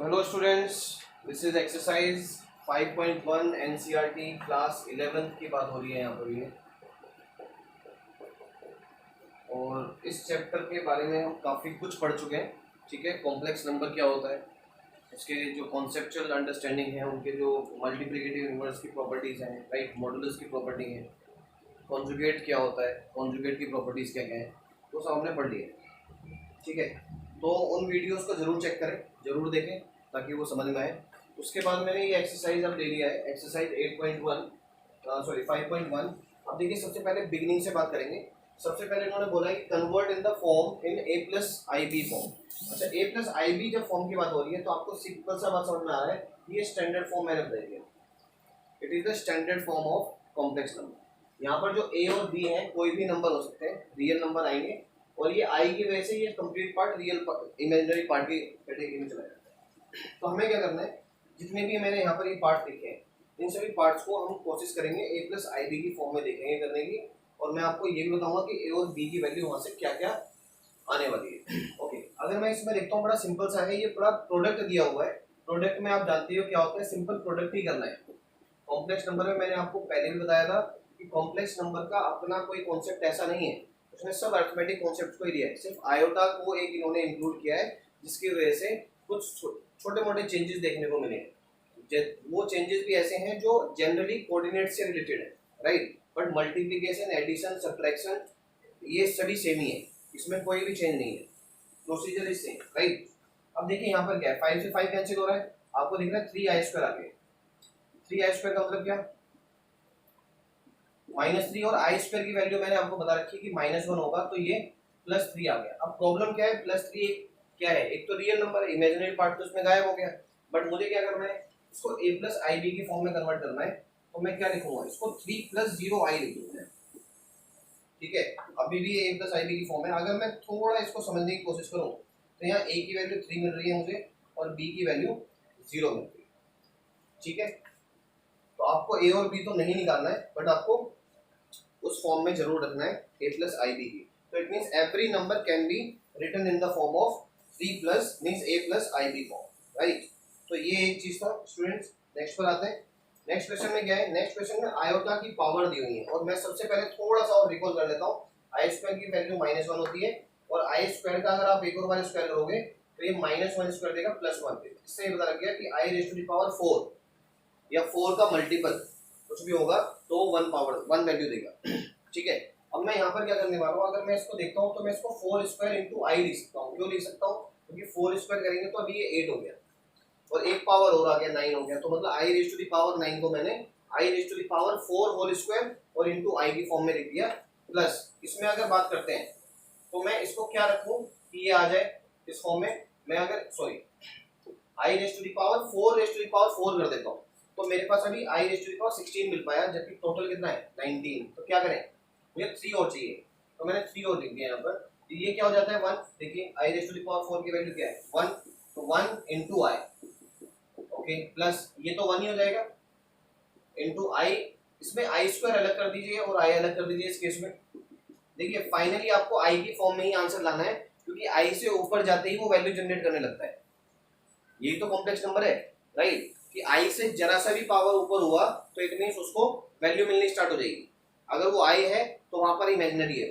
Hello students, this is exercise 5.1 NCERT class 11th की बात हो रही है यहाँ पर ये। और इस चैप्टर के बारे में हम काफ़ी कुछ पढ़ चुके हैं। ठीक है, कॉम्प्लेक्स नंबर क्या होता है, उसके जो कॉन्सेप्चुअल अंडरस्टैंडिंग है, उनके जो मल्टीप्लिकेटिव इनवर्स की प्रॉपर्टीज़ हैं, राइट, मॉडुलस की प्रॉपर्टी है, कॉन्जुगेट क्या होता है, कॉन्जुगेट की प्रॉपर्टीज़ क्या क्या है, वो सब हमने पढ़ लिया। ठीक है, तो उन वीडियोस को ज़रूर चेक करें, ज़रूर देखें ताकि वो समझ में आए। उसके बाद मैंने ये एक्सरसाइज अब ले लिया है, एक्सरसाइज 5.1। अब देखिए, सबसे पहले बिगिनिंग से बात करेंगे। सबसे पहले इन्होंने बोला है कि convert in the form in a plus I B form. अच्छा, a प्लस आई बी जब फॉर्म की बात हो रही है तो आपको सिंपल सा बात समझ में आ रहा है, ये स्टैंडर्ड फॉर्म मैंने बताई है। It is the standard form of complex number. यहाँ पर जो a और b है कोई भी नंबर हो सकते हैं, रियल नंबर आएंगे, और ये आई की वजह से ये complete part real imaginary part की कैटेगरी में चला जाता है। तो हमें क्या करना है, जितने भी मैंने यहाँ पर ये पार्ट लिखे हैं, इन सभी पार्ट्स को हम कोशिश करेंगे a प्लस आई बी की फॉर्म में देखेंगे करने की। और मैं आपको ये भी बताऊंगा कि a और b की वैल्यू वहाँ से क्या क्या आने वाली है। ओके, अगर मैं इसमें देखता हूँ, बड़ा सिंपल सा है, ये पूरा प्रोडक्ट दिया हुआ है। प्रोडक्ट में आप जानते हो क्या होता है, सिंपल प्रोडक्ट ही करना है। कॉम्प्लेक्स नंबर में मैंने आपको पहले भी बताया था कि कॉम्प्लेक्स नंबर का अपना कोई कॉन्सेप्ट ऐसा नहीं है, उसने सब अरिथमेटिक कॉन्सेप्ट को ही दिया है। सिर्फ आयोटा को एक इन्होंने इंक्लूड किया है, जिसकी वजह से कुछ छोटे मोटे चेंजेस देखने को मिले हैं। वो चेंजेस भी ऐसे हैं जो जनरली कोऑर्डिनेट से रिलेटेड है, right, but multiplication, addition, subtraction ये सभी सेम ही है, इसमें कोई भी चेंज नहीं है, प्रोसीजर इज सेम, राइट। अब देखिए यहाँ पर क्या है, 5 से 5 कैंसिल हो रहा है, आपको दिख रहा है 3i² आ गया। 3i² का मतलब क्या, -3, और i² की वैल्यू मैंने आपको बता रखी है कि -1 होगा, तो ये +3 आ गया। अब प्रॉब्लम क्या है, +3 क्या है, एक तो रियल नंबर है, इमेजिनरी पार्ट तो उसमें गायब हो गया, बट मुझे क्या करना है, इसको a प्लस आई बी की फॉर्म में कन्वर्ट करना है। तो मैं क्या लिखूंगा, इसको 3 + 0i लिखूंगा। ठीक है, अभी भी a प्लस आई बी की फॉर्म है। अगर मैं थोड़ा इसको समझने की कोशिश करूं तो यहाँ a की वैल्यू 3 मिल रही है मुझे, और b की वैल्यू 0 मिल रही है। ठीक है, तो आपको a और b तो नहीं निकालना है, बट आपको उस फॉर्म में जरूर रखना है a प्लस आई बी की। तो it means every number can be written in the form of 3 plus means a plus I B form, right. तो ये एक चीज था स्टूडेंट्स। नेक्स्ट पर आते हैं। नेक्स्ट क्वेश्चन में क्या है, नेक्स्ट क्वेश्चन में आयोटा की पावर दी हुई है, और मैं सबसे पहले थोड़ा सा और रिकॉल कर लेता हूँ। i² की वैल्यू -1 होती है, और i² का अगर आप एक और बार स्क्वायर करोगे तो ये -1² देगा +1। इससे ये पता लग गया कि i⁴ या 4 का मल्टीपल कुछ भी होगा तो 1 वैल्यू देगा। ठीक है, अब मैं यहाँ पर क्या करने वाला हूँ, अगर मैं इसको देखता हूँ तो मैं इसको 4² × i लिख सकता हूँ। क्यों लिख सकता हूँ, क्योंकि 4² करेंगे तो अभी ये 8 हो गया, और एक पावर और आ गया 9 हो गया, तो मतलब i⁴ को मैंने i⁴ और इंटू i की फॉर्म में लिख दिया। प्लस इसमें अगर बात करते हैं तो मैं इसको क्या रखूं कि ये आ जाए इस फॉर्म में, मैं अगर i⁴ कर देता हूँ तो मेरे पास अभी i⁴ मिल पाया, जबकि टोटल कितना है 19। तो क्या करें, मुझे 3 और चाहिए, तो मैंने 3 और लिख दिया यहाँ पर। तो ये क्या हो जाता है 1। देखिए i⁴ की वैल्यू क्या है 1, तो 1 × i, ओके, प्लस ये तो 1 ही हो जाएगा, इंटू i, इसमें i² अलग कर दीजिए और i अलग कर दीजिए इस केस में। देखिए फाइनली आपको i की फॉर्म में ही आंसर लाना है, क्योंकि i से ऊपर जाते ही वो वैल्यू जनरेट करने लगता है। यही तो कॉम्प्लेक्स नंबर है, राइट, कि i से जरा सा भी पावर ऊपर हुआ तो इट मींस उसको वैल्यू मिलनी स्टार्ट हो जाएगी। अगर वो i है तो वहां पर इमेजिनरी है,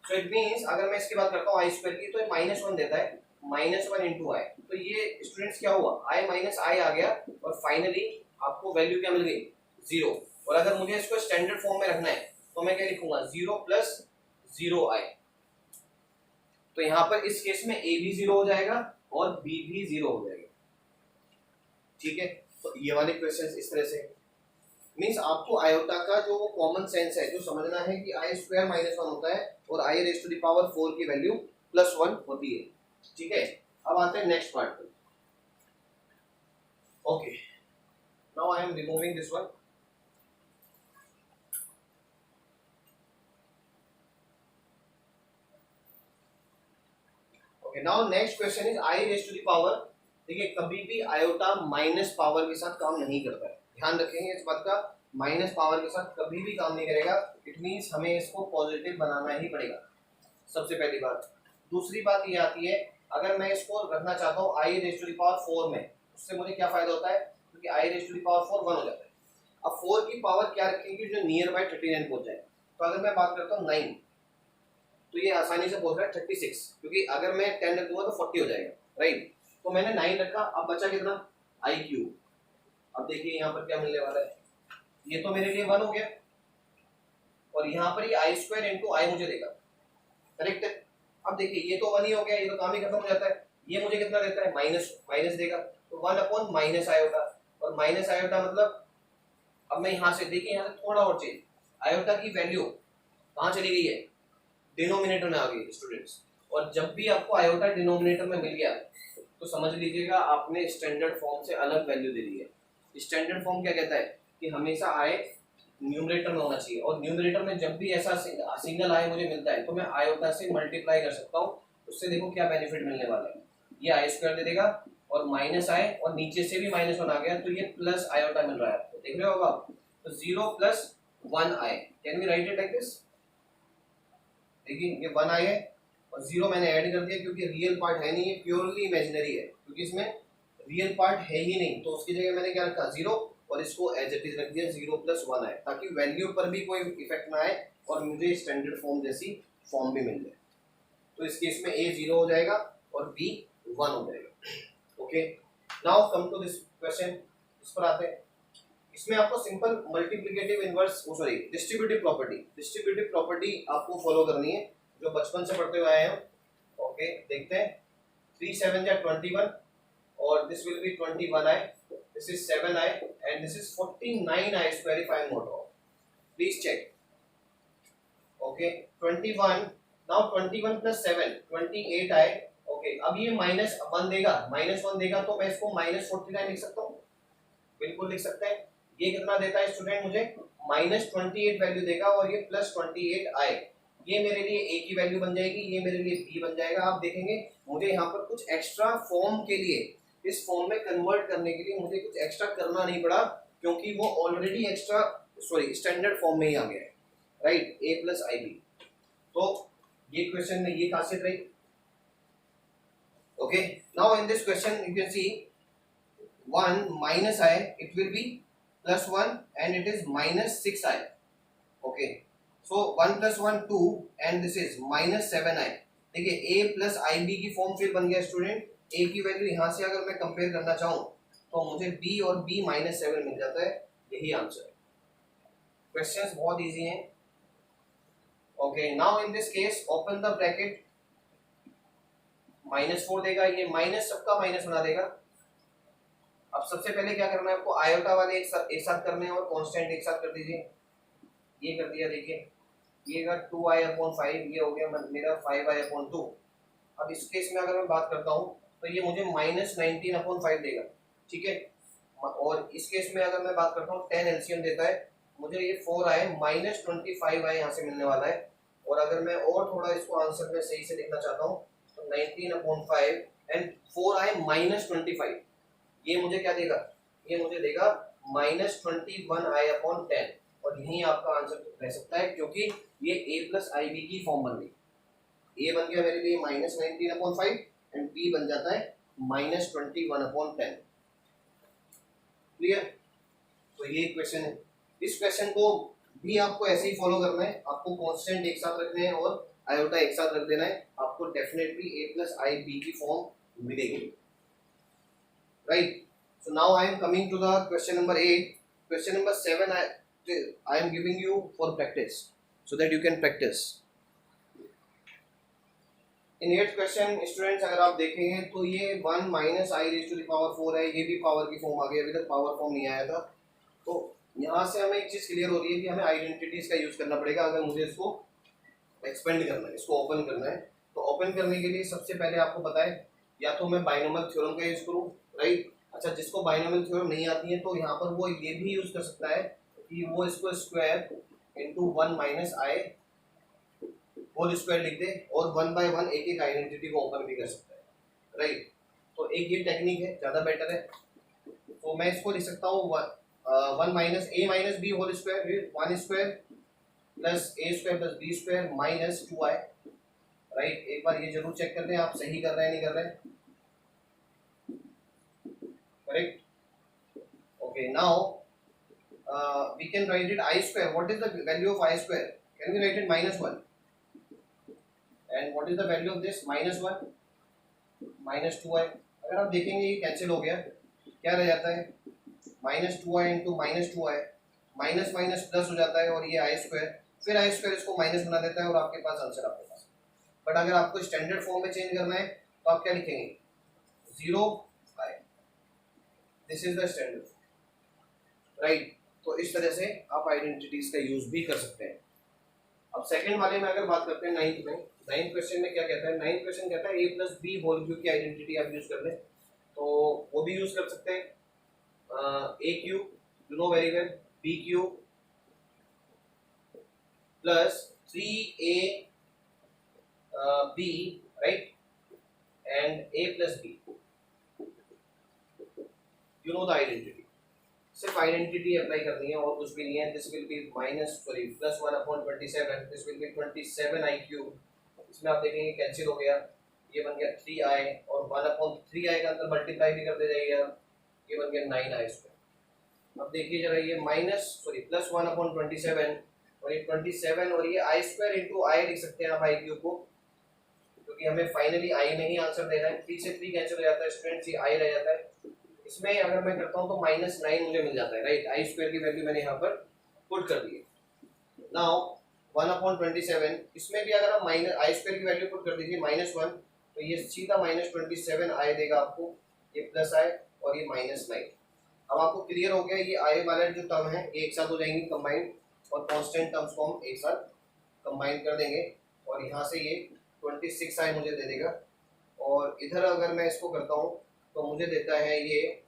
सो इट मींस अगर मैं इसकी बात करता हूँ i² की, तो -1 देता है, -1 × i। तो ये स्टूडेंट्स क्या हुआ, i -i आ गया, और फाइनली आपको वैल्यू क्या मिल गई 0। और अगर मुझे इसको स्टैंडर्ड फॉर्म में रखना है तो मैं क्या लिखूंगा 0 + 0i। तो यहाँ पर इस केस में a भी 0 हो जाएगा और b भी 0 हो जाएगा। ठीक है, तो ये वाले क्वेश्चंस इस तरह से मींस आपको आयोटा का जो कॉमन सेंस है जो समझना है कि i² -1 होता है और i⁴ की वैल्यू +1 होती है। ठीक है, अब आते हैं नेक्स्ट पार्ट पे। Okay, now I am removing this one. Okay, now next question is i⁴। देखिए कभी भी आयोटा माइनस पावर के साथ काम नहीं करता है, ध्यान रखेंगे इस बात का, माइनस पावर के साथ कभी भी काम नहीं करेगा। इट मींस हमें इसको पॉजिटिव बनाना ही पड़ेगा, सबसे पहली बात। दूसरी बात ये आती है अगर मैं इसको रखना चाहता हूँ आई रेज टू द पावर 4 में, उससे मुझे क्या फायदा होता है, क्योंकि आई रेज टू द पावर 4 1 हो जाता है। अब 4 की पावर क्या रखेंगे जो नियर बाय 39 पहुंच जाए। तो अगर मैं बात करता हूँ 9, तो ये आसानी से पहुंच रहा है 36, क्योंकि अगर मैं 10 रख दूंगा तो 40 हो जाएगा, राइट। तो मैंने 9 रखा, अब बचा कितना, आई क्यूब। अब देखिए यहाँ पर क्या मिलने वाला है, ये तो मेरे लिए 1 हो गया, और यहाँ पर ये आई स्क्वायर इंटू आई मुझे देगा, करेक्ट है। अब देखिए ये तो 1 ही हो गया, ये तो काम ही खत्म हो जाता है। ये मुझे कितना देता है, माइनस माइनस देगा, तो 1 अपॉन माइनस आयोटा, और माइनस आयोटा मतलब, अब मैं यहाँ से देखिए, यहाँ से थोड़ा और चेंज, आयोटा की वैल्यू कहाँ चली गई है, डिनोमिनेटर में आ गई स्टूडेंट्स। और जब भी आपको आयोटा डिनोमिनेटर में मिल गया तो समझ लीजिएगा आपने स्टैंडर्ड फॉर्म से अलग वैल्यू दे दी है। स्टैंडर्ड फॉर्म क्या कहता है कि हमेशा आय न्यूमरेटर में होना चाहिए, और न्यूमरेटर में जब भी ऐसा सिंगल आय मुझे मिलता है तो मैं आयोटा से मल्टीप्लाई कर सकता हूँ। उससे देखो क्या बेनिफिट मिलने वाला है, ये आई स्क्वायर दे देगा और माइनस आय, और नीचे से भी -1 आ गया तो ये प्लस आयोटा मिल रहा है आपको, देख रहे होगा आप। तो 0 + 1 i, can we write it like this. देखिए ये 1 आय है और 0 मैंने ऐड कर दिया, क्योंकि रियल पार्ट है नहीं, ये प्योरली इमेजिनरी है, क्योंकि इसमें रियल पार्ट है ही नहीं। तो उसकी जगह मैंने क्या रखा, 0, और इसको एज इट इज रख दिया 0 + 1 आए, ताकि वैल्यू पर भी कोई इफेक्ट ना आए और मुझे स्टैंडर्ड फॉर्म जैसी फॉर्म भी मिल जाए। तो इस केस में ए 0 हो जाएगा और बी 1 हो जाएगा। Okay, now come to this question, इस पर आते हैं। इसमें आपको simple multiplicative inverse, sorry distributive property आपको फॉलो करनी है, जो बचपन से पढ़ते हुए आए हैं। ओके, देखते हैं। 3 7 या 21, और this will be 21i, this is 7i, and this is 49i square if I am not wrong. Please check. Okay, 21, now 21 + 7 28i. Okay, अब ये -1 देगा, -1 देगा तो मैं इसको -49 लिख सकता हूँ, बिल्कुल लिख सकते हैं। ये कितना देता है स्टूडेंट, मुझे -28 वैल्यू देगा, और ये +28i, ये मेरे लिए a की वैल्यू बन जाएगी, ये मेरे लिए b बन जाएगा। आप देखेंगे मुझे यहाँ पर कुछ एक्स्ट्रा फॉर्म के लिए, इस फॉर्म में कन्वर्ट करने के लिए मुझे कुछ एक्स्ट्रा करना नहीं पड़ा, क्योंकि वो ऑलरेडी एक्स्ट्रा स्टैंडर्ड फॉर्म में ही आ गया है, राइट, a + ib। तो ये क्वेश्चन में ये खासियत रही। Okay, now in this question you can see 1 - i, it will be +1 and it is -6i. okay, so 1 + 1 2 and this is -7i। देखिए a + ib की फॉर्म फिर बन गया स्टूडेंट। a की वैल्यू यहाँ से अगर मैं कंपेयर करना चाहूँ तो मुझे b और b -7 मिल जाता है, यही आंसर है। क्वेश्चंस बहुत इजी हैं। Okay, now in this case open the bracket, -4 देगा, ये माइनस सबका माइनस बना देगा। अब सबसे पहले क्या करना है आपको, आयोटा वाले एक साथ करने हैं और कांस्टेंट एक साथ कर दीजिए। ये कर दिया, देखिए ये का 2i/5, ये हो गया मेरा 5i/2। अब इस केस में अगर मैं बात करता हूँ तो ये मुझे -19/5 देगा, ठीक है। और इस केस में अगर मैं बात करता हूँ 10 एलसीएम देता है, मुझे ये 4i -25i यहाँ से मिलने वाला है। और अगर मैं और थोड़ा इसको आंसर में सही से लिखना चाहता हूँ तो 19/5 एंड 4i -25, ये मुझे क्या देगा, ये मुझे देगा -21i/10, और यही आपका आंसर रह सकता है, क्योंकि ये a + ib की फॉर्म बन गई। a बन गया मेरे लिए -19/5 एंड b बन जाता है -21/10। क्लियर। तो ये क्वेश्चन है। इस क्वेश्चन को भी आपको ऐसे ही फॉलो करना है, आपको कांस्टेंट एक साथ रखने हैं और आयोटा एक साथ रख देना है, आपको डेफिनेटली a + ib की फॉर्म मिलेगी, right? So now I am coming to the question number 8. Question number 7 I am giving you for practice, so that you can practice. In 8th question students अगर आप देखेंगे तो ये 1 - i⁴ है, ये भी पावर की फॉर्म आ गई, अभी तक पावर फॉर्म नहीं आया था। तो यहाँ से हमें एक चीज़ क्लियर हो रही है कि हमें आइडेंटिटीज का यूज़ करना पड़ेगा अगर मुझे इसको एक्सपेंड करना है, इसको ओपन करना है। तो ओपन करने के लिए सबसे पहले आपको पता है, या तो मैं बाइनोमियल थ्योरम का यूज़ करूँ, राइट। अच्छा, जिसको बाइनोमियल थ्योरम नहीं आती है तो यहाँ पर वो ये भी यूज़ कर सकता है कि वो इसको square into 1 - i whole square लिख दे, और 1 बाय 1 एक एक आइडेंटिटी को ओपन भी कर सकता है, राइट। तो एक ये टेक्निक है, ज़्यादा बेटर है। तो मैं इसको लिख सकता हूँ 1 - a - b whole square, 1 square + a² + b² - 2i, right. एक बार ये जरूर चेक कर लें आप सही कर रहे हैं नहीं कर रहे हैं। Correct. Okay, now we can write it I square. What is the value of I square? Can we write it -1? And what is the value of this? -1 -2i. अगर आप देखेंगे ये कैंसिल हो गया, क्या रह जाता है? -2i into -2i, minus minus plus हो जाता है और ये आई स्क्वायर, फिर आई स्क्वायर इसको माइनस बना देता है और आपके पास आंसर आपके पास। बट अगर आपको स्टैंडर्ड फॉर्म में चेंज करना है तो आप क्या लिखेंगे? 0i। This is the standard, right. तो इस तरह से आप आइडेंटिटीज का यूज भी कर सकते हैं। अब सेकंड वाले में अगर बात करते हैं नाइन्थ क्वेश्चन में क्या कहता है? नाइन्थ क्वेश्चन कहता है a plus B whole cube की आइडेंटिटी आप यूज कर लें, तो वो भी यूज कर सकते हैं। a cube you know very well, b cube plus 3a b, right, and a plus b, you know the identity. सिर्फ आइडेंटिटी अप्लाई करनी है और कुछ भी नहीं है। This will be plus 1/27, this will be 27i cube. इसमें आप देखेंगे कैंसिल हो गया, ये बन गया 3i और 1/3i का अंदर मल्टीप्लाई भी कर दे जाइएगा, ये बन गया 9i स्क्वायर। अब देखिए जरा ये प्लस 1/27 और ये 27 और ये i स्क्वायर इंटू आई लिख सकते हैं आप i क्यूब को, क्योंकि हमें फाइनली i में ही आंसर देना है। 3 से 3 कैंसिल हो जाता है स्टूडेंट्स, ये i रह जाता है। इसमें अगर मैं करता हूं तो -9 मुझे मिल जाता है, राइट। आई स्क्वायर की वैल्यू मैंने यहाँ पर पुट कर दी है। नाउ 1/27, इसमें भी अगर आप माइनस आई स्क्वायर की वैल्यू पुट कर दीजिए -1, तो ये सीधा -27 आई देगा आपको, ये प्लस आई और ये -9। अब आपको क्लियर हो गया, ये आई वाला जो टर्म है एक साथ हो जाएंगे कंबाइंड, और कांस्टेंट टर्म्स को हम एक साथ कंबाइन कर देंगे और यहाँ से ये 26 आई मुझे दे देगा। और इधर अगर मैं इसको करता हूँ तो मुझे देता है ये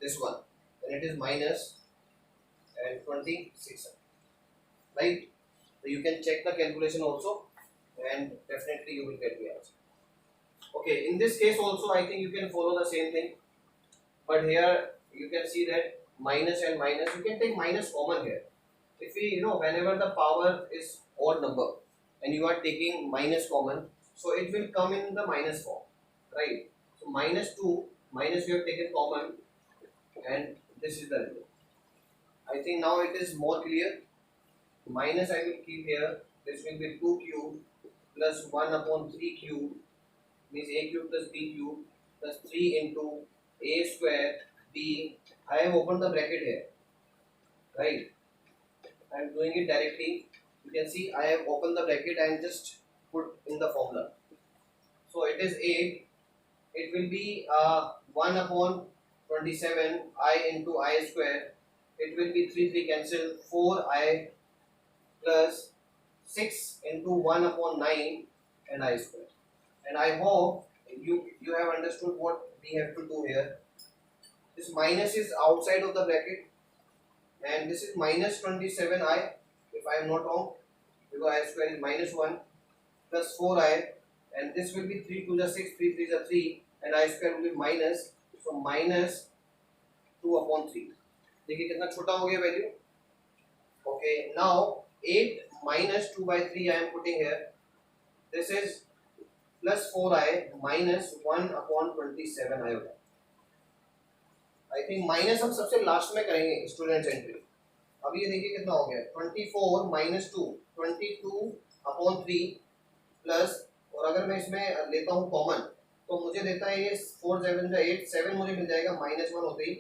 this one, then it is minus and 26, right? So you can check the calculation also and definitely you will get the answer. Okay, in this case also I think you can follow the same thing, but here you can see that minus and minus, you can take minus common here. If we, whenever the power is odd number and you are taking minus common, so it will come in the minus form, right? So -2 minus you have taken common and this is the result. I think now it is more clear. Minus I will keep here, this will be 2 cube plus 1/3 cube, means a cube plus b cube plus 3 into a square b. I have opened the bracket here, right? I am doing it directly. You can see I have opened the bracket and just put in the formula. So it is 8. It will be 1/27 I into I square. It will be 3 cancel, 4i plus 6 into 1/9 and I square. And I hope you have understood what we have to do here. This minus is outside of the bracket and this is -27i if I am not wrong, because I square is -1 plus 4i, and this will be 3 to the 6, 3 3 is 3, and I square will be minus, so -2/3। देखिए कितना छोटा हो गया value. Okay, now 8 minus 2/3 I am putting here. This is plus 4i minus 1/27 I होगा। I think minus हम सबसे last में करेंगे स्टूडेंट्स एंट्री। अब ये देखिए कितना हो गया, 24 minus 2, 22/3 प्लस, और अगर मैं इसमें लेता हूँ कॉमन तो मुझे देता है ये 4 7 8, 7 मुझे मिल जाएगा -1 होते ही।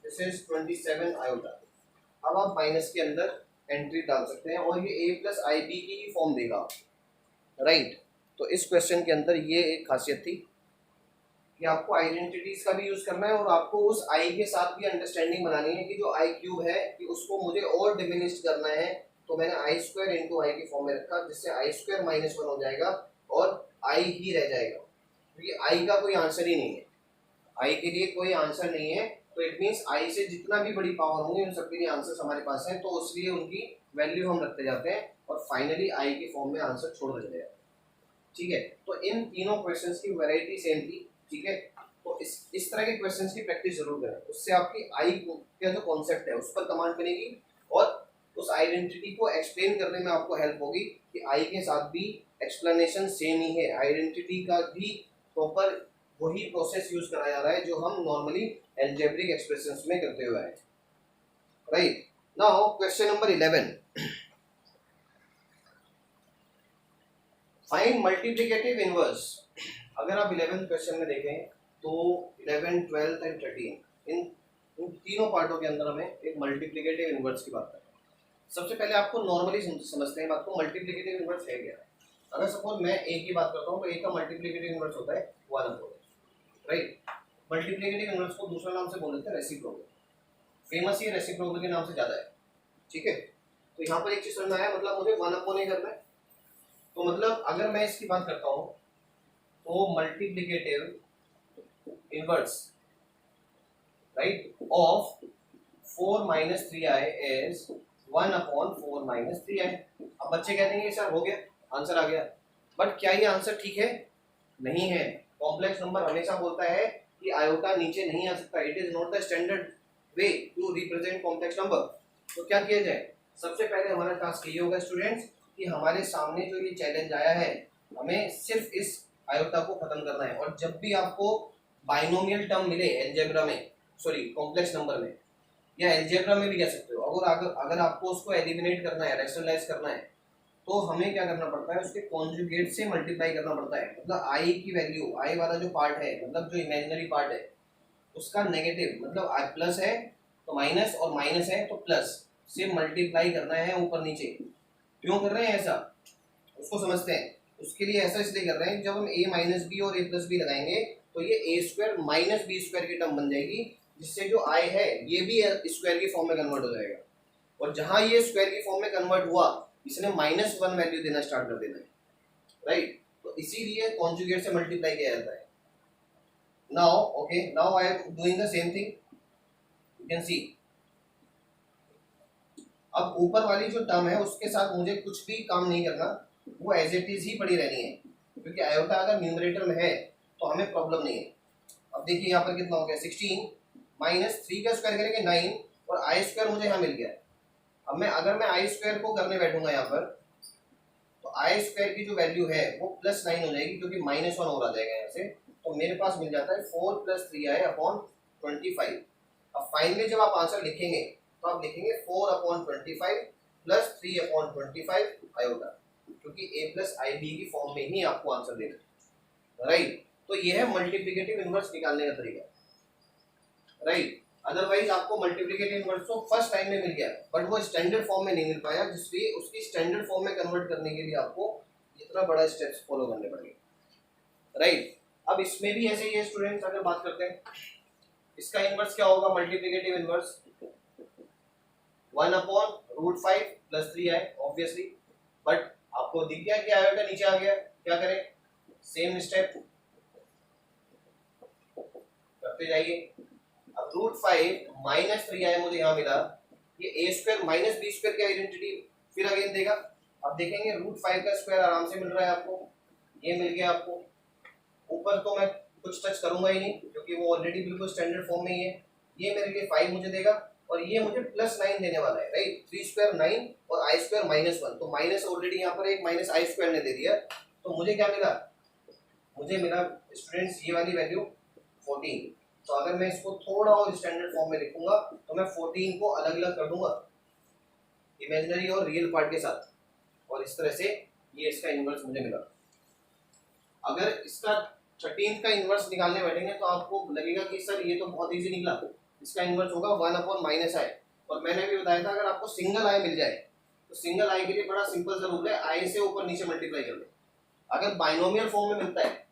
This is 27 iota. अब आप माइनस के अंदर एंट्री डाल सकते हैं और ये a प्लस आई बी की ही फॉर्म देगा, राइट। तो इस क्वेश्चन के अंदर ये एक खासियत थी कि आपको आइडेंटिटीज का भी यूज करना है और आपको उस आई के साथ भी अंडरस्टैंडिंग बनानी है कि जो आई क्यूब है कि उसको मुझे और डिमिनिश करना है, तो मैंने आई स्क्वायर इंटू आई की फॉर्म में रखा, जिससे आई स्क्वायर -1 हो जाएगा और आई ही रह जाएगा, क्योंकि आई का कोई आंसर ही नहीं है, आई के लिए कोई आंसर नहीं है। तो इट मीन्स आई से जितना भी बड़ी पावर होंगी उन सबके लिए आंसर हमारे पास है, तो इसलिए उनकी वैल्यू हम रखते जाते हैं और फाइनली आई की फॉर्म में आंसर छोड़ देते हैं, ठीक है। तो इन तीनों क्वेश्चंस की वैरायटी सेम थी, ठीक है। तो इस तरह के क्वेश्चंस की प्रैक्टिस जरूर करें, उससे आपकी आई का जो कॉन्सेप्ट है उस पर कमांड बनेगी और उस आइडेंटिटी को एक्सप्लेन करने में आपको हेल्प होगी कि आई के साथ भी एक्सप्लेनेशन सेम ही है, आइडेंटिटी का भी प्रॉपर वही प्रोसेस यूज करा जा रहा है जो हम नॉर्मली एल्जेब्रिक एक्सप्रेशंस में करते हुए आए। Right, now question number 11, find multiplicative inverse. अगर आप 11th क्वेश्चन में देखें तो 11, 12 एंड 13 इन तीनों पार्टों के अंदर हमें एक मल्टीप्लिकेटिव इनवर्स की बात करते हैं। सबसे पहले आपको नॉर्मली समझते हैं बात को, मल्टीप्लिकेटिव इनवर्स है क्या। अगर सपोज मैं ए की बात करता हूँ तो ए का मल्टीप्लिकेटिव इनवर्स होता है 1/4। राइट, मल्टीप्लिकेटिव इनवर्स को दूसरा नाम से बोल देते हैं रेसिप्रोकल, फेमस ही रेसिप्रोकल के नाम से ज़्यादा है। ठीक है, तो यहाँ पर एक चीज़ समझ में आया, मतलब मुझे 1/4 करना है। तो मतलब अगर मैं इसकी बात करता हूँ तो multiplicative inverse right of 4 - 3i is 1/4 - 3i। अब बच्चे कहते हैं सर हो गया, आंसर आ गया, बट क्या ये आंसर ठीक है? नहीं है। कॉम्प्लेक्स नंबर हमेशा बोलता है कि आयोटा नीचे नहीं आ सकता, it is not the standard way to represent complex number. तो क्या किया जाए, सबसे पहले हमारा टास्क ये होगा स्टूडेंट्स कि हमारे सामने जो ये चैलेंज आया है हमें सिर्फ इस आयोटा को खत्म करना है। और जब भी आपको बाइनोमियल टर्म मिले एल्जेब्रा में, सॉरी कॉम्प्लेक्स नंबर में या एल्जेब्रा में भी कह सकते हो, अगर आपको उसको एलिमिनेट करना है, रैशनलाइज करना है, तो हमें क्या करना पड़ता है, उसके कॉन्जुगेट से मल्टीप्लाई करना पड़ता है। मतलब आई की वैल्यू, आई वाला जो पार्ट है, मतलब जो इमेजिनरी पार्ट है उसका नेगेटिव, मतलब आई प्लस है तो माइनस और माइनस है तो प्लस से मल्टीप्लाई करना है ऊपर नीचे। क्यों कर रहे हैं ऐसा, उसको समझते हैं। उसके लिए ऐसा इसलिए कर रहे हैं, जब हम a - b और a + b लगाएंगे तो ये a² - b² की टर्म बन जाएगी, जिससे जो i है ये भी स्क्वायर की फॉर्म में कन्वर्ट हो जाएगा। और जहां ये स्क्वायर की फॉर्म में कन्वर्ट हुआ, इसने -1 वैल्यू देना स्टार्ट कर देना है। राइट, तो इसीलिए कॉन्जुगेट से मल्टीप्लाई किया जाता है। Now okay, now I am doing the same thing, you can see. अब ऊपर वाली जो टर्म है उसके साथ मुझे कुछ भी काम नहीं करना, वो एज इट इज ही पड़ी रहनी है, क्योंकि आयोटा अगर न्यूमरेटर में है तो हमें प्रॉब्लम नहीं है। अब देखिए यहाँ पर कितना हो गया, 16 - 3 का स्क्वायर करेंगे 9 और i² मुझे यहाँ मिल गया। अब अगर मैं i² को करने बैठूंगा यहाँ पर, तो i² की जो वैल्यू है वो +9 हो जाएगी, क्योंकि -1 और आ जाएगा यहाँ से। तो मेरे पास मिल जाता है 4 + 3i/25। अब फाइनली जब आप आंसर लिखेंगे तो आप लिखेंगे 4/25 + 3/25 आयोटा, क्योंकि a + ib की फॉर्म में ही आपको आंसर देना है। राइट, तो ये है मल्टीप्लिकेटिव इनवर्स निकालने का तरीका। राइट, अदरवाइज आपको मल्टीप्लिकेटिव इनवर्स तो फर्स्ट टाइम में मिल गया, बट वो स्टैंडर्ड फॉर्म में नहीं मिल पाया, जिसलिए उसकी स्टैंडर्ड फॉर्म में कन्वर्ट करने के लिए आपको इतना बड़ा स्टेप्स फॉलो करने पड़ेंगे। राइट, अब इसमें भी ऐसे ही है स्टूडेंट्स, अगर बात करते हैं इसका इनवर्स क्या होगा, multiplicative inverse 1/√5 + 3i obviously. But आपको दिख गया कि आयोटा नीचे आ गया, क्या करें, सेम स्टेप करते जाइए। अब √5 - 3i मुझे यहाँ मिला, ये a² - b² की आइडेंटिटी फिर अगेन देगा। अब देखेंगे √5 का स्क्वायर आराम से मिल रहा है आपको, ये मिल गया आपको। ऊपर तो मैं कुछ टच करूंगा ही नहीं, क्योंकि वो ऑलरेडी बिल्कुल स्टैंडर्ड फॉर्म में ही है। ये मेरे लिए 5 मुझे देगा और ये मुझे +9 देने वाला है। राइट, 3² 9 और i² -1, तो माइनस ऑलरेडी यहाँ पर एक -i² ने दे दिया। तो मुझे क्या मिला, मुझे मिला स्टूडेंट्स ये वाली वैल्यू 14। तो अगर मैं इसको थोड़ा और स्टैंडर्ड फॉर्म में लिखूंगा तो मैं 14 को अलग अलग कर दूंगा इमेजिनरी और रियल पार्ट के साथ, और इस तरह से ये इसका इनवर्स मुझे मिला। अगर इसका 13 का इनवर्स निकालने बैठेंगे तो आपको लगेगा कि सर ये तो बहुत इजी निकला, इसका इनवर्स होगा 1/-i। और मैंने भी बताया था अगर आपको सिंगल आई मिल जाए तो सिंगल आई के लिए बड़ा सिंपल सा रूल है, आई से ऊपर नीचे मल्टीप्लाई कर दे। अगर बाइनोमियल फॉर्म में मिलता है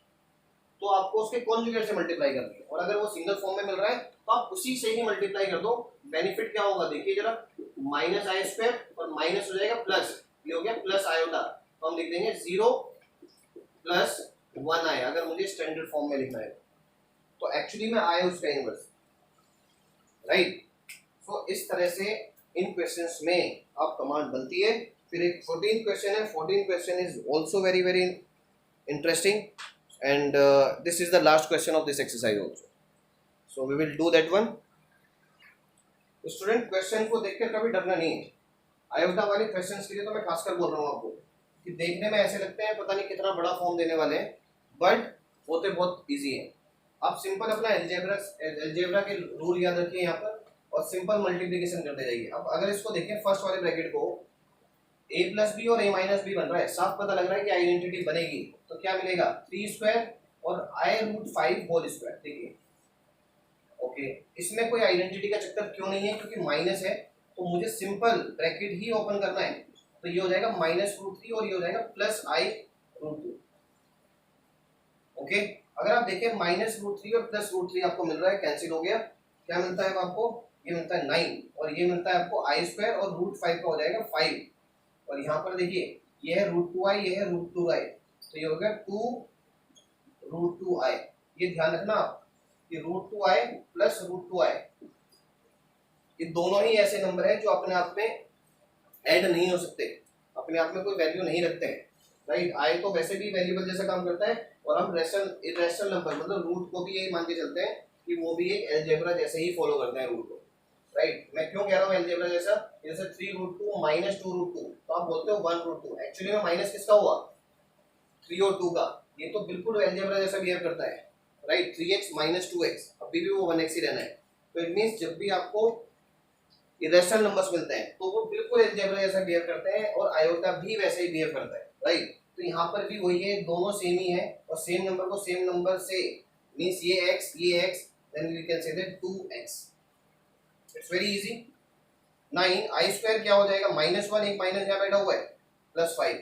तो आपको उसके कॉन्जुगेट से मल्टीप्लाई करनी है, और अगर वो सिंगल फॉर्म में मिल रहा है तो आप उसी से ही मल्टीप्लाई कर दो। बेनिफिट क्या होगा देखिए जरा, -i² और माइनस हो जाएगा प्लस, ये हो गया प्लस आयोटा, तो हम लिख देंगे 0 + 1i अगर मुझे स्टैंडर्ड फॉर्म में लिखना है। तो एक्चुअली में आया उसका इनवर्स। राइट, तो इस तरह से इन क्वेश्चंस में आप कमांड बनती है। फिर एक 14th क्वेश्चन है, 14th question is also very very interesting and this is the last question of this exercise also, so we will do that one. तो स्टूडेंट क्वेश्चन को देखकर कभी डरना नहीं है। आयोटा वाले क्वेश्चंस के लिए तो मैं खासकर बोल रहा हूँ आपको कि देखने में ऐसे लगते हैं पता नहीं कितना बड़ा फॉर्म देने वाले हैं, बट होते बहुत इजी है। आप सिंपल अपना एलजेब्रा के रूल याद रखिए यहाँ पर और सिंपल मल्टीप्लिकेशन करते जाइए। अब अगर इसको देखें फर्स्ट वाले ब्रैकेट को a प्लस बी और a माइनस बी बन रहा है, साफ पता लग रहा है कि आइडेंटिटी बनेगी। तो क्या मिलेगा 3 स्क्वायर और i√5 होल स्क्वायर। देखिए ओके, इसमें कोई आइडेंटिटी का चक्कर क्यों नहीं है, क्योंकि माइनस है तो मुझे सिंपल ब्रैकेट ही ओपन करना है। तो ये हो जाएगा -√3 और ये हो जाएगा +i√2। ओके, अगर आप देखें -√3 और +√3 आपको मिल रहा है, कैंसिल हो गया। क्या मिलता है आपको, ये मिलता है 9 और ये मिलता है आपको i² और √5 का हो जाएगा 5। और यहाँ पर देखिए ये है √2i, ये है √2i, तो ये हो गया 2√2i। ये ध्यान रखना आप कि √2i प्लस √2i ये दोनों ही ऐसे नंबर हैं जो अपने आप में ऐड नहीं हो सकते, अपने आप में कोई वैल्यू नहीं रखते हैं, राइट। i तो वैसे भी वेरिएबल जैसा काम करता है और हम इरेशनल नंबर मतलब रूट को भी यही मान के चलते हैं कि वो भी एक अलजेब्रा जैसे ही फॉलो करते हैं रूट को, राइट। मैं क्यों कह रहा हूँ अलजेब्रा जैसा, जैसे 3√2 - 2√2 तो आप बोलते हो 1√2, एक्चुअली में माइनस किसका हुआ 3 और 2 का। ये तो बिल्कुल अलजेब्रा जैसा बिहेव करता है, राइट। 3x - 2x अभी भी वो 1x ही रहना है। तो इट मींस जब भी आपको इरेशनल नंबर्स मिलते हैं तो वो बिल्कुल अलजेब्रा जैसा बिहेव करते हैं और आयोटा भी वैसे ही बिहेव करता है, राइट। तो यहाँ पर भी वही है, दोनों सेम ही है और सेम नंबर को सेम नंबर से मींस ये x then we can say that 2x। It's very easy. 9i² क्या हो जाएगा -1, एक माइनस यहाँ बैठा हुआ है, +5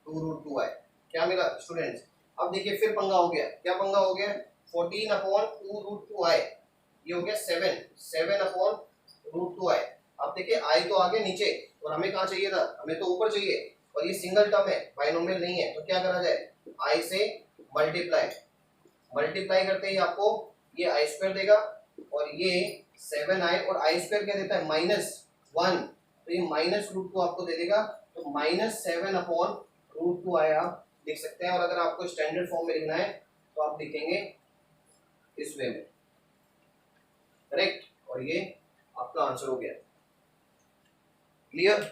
2√2i। क्या मिला स्टूडेंट्स, अब देखिए फिर पंगा हो गया। क्या पंगा हो गया, 14/2√2i, ये हो गया 7/2√2i। अब देखिए i तो आ गया नीचे और हमें कहाँ चाहिए था, हमें तो ऊपर चाहिए और ये सिंगल टर्म है, बाइनोमियल नहीं है। तो क्या करा जाए, i से मल्टीप्लाई करते ही आपको ये i² देगा और ये 7i और i² क्या देता है -1, तो ये -√2 आपको दे देगा। तो -7/√2i आप लिख सकते हैं। और अगर आपको स्टैंडर्ड फॉर्म में लिखना है तो आप लिखेंगे इस वे में, करेक्ट। और ये आपका आंसर हो गया, क्लियर।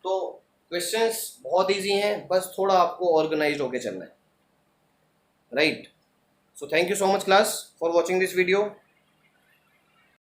तो क्वेश्चंस बहुत इजी हैं, बस थोड़ा आपको ऑर्गेनाइज्ड होके चलना है, right. So thank you so much class for watching this video.